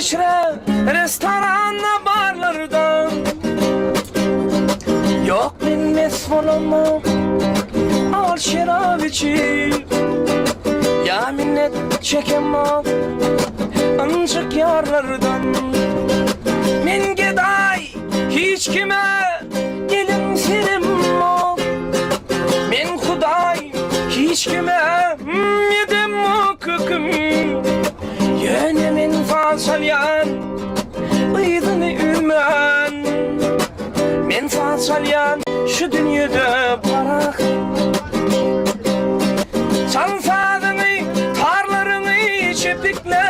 içre restoranda barlarda. Yok men mest bolamam al şarap içip, ya minnet çekemem ancak yarlardan. Men geday hiç kime gelimserim o, men Huday hiç kime yedim o kıkım. Yine men fasalyan ıydını ülmen, men fasalyan şu dünyada parak. Çalsadını tarlarını çepikle,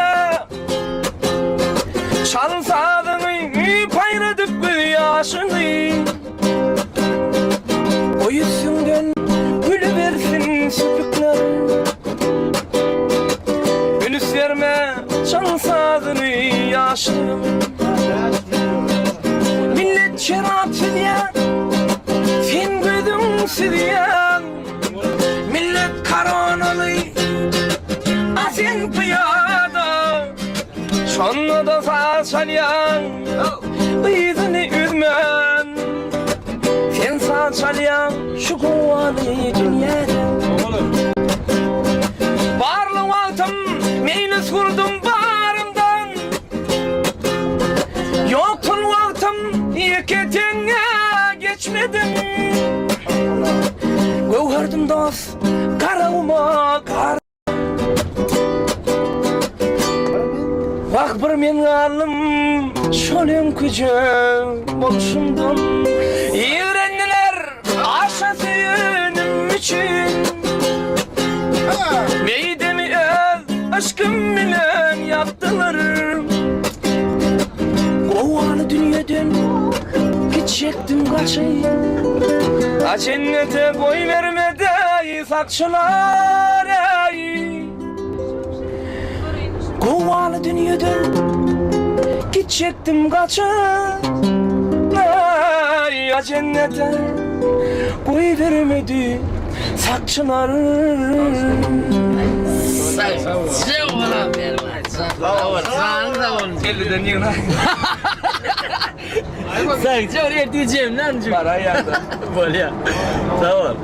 çalsadını payladık bu yaşını. O yüzünden gülü versin süpükler, gülüs verme çalsadını yaşını. Millet şarap diyen, sen gözün südiyen. Millet karanalı, asen piyada. Şonla da salyan, ıydını üzmen. Sen salyan şu kuvali dünyada. Barlı vaktim meylis vurdum barımdan. Yoktun vaktim yeketine geçmedim. Gördüm dost karavuma kar. Bak bir men alım şolun kücüm oluşumdum. Evrendiler aşa söyünüm için. Meydemi öz aşkım bilen yaptılar. Kovalı dünyadan gidecektim kaçayım. Cennete boy vermedi sakçılar. Kovalı dünyadan gidecektim kaçıp. Cennete boy vermedi sakçılar. Sakçı olan vermez. Sağ ol. Elliden yığına. Sakçı oraya diyeceğim lan. Para yerde. Böyle ya. Sağ ol.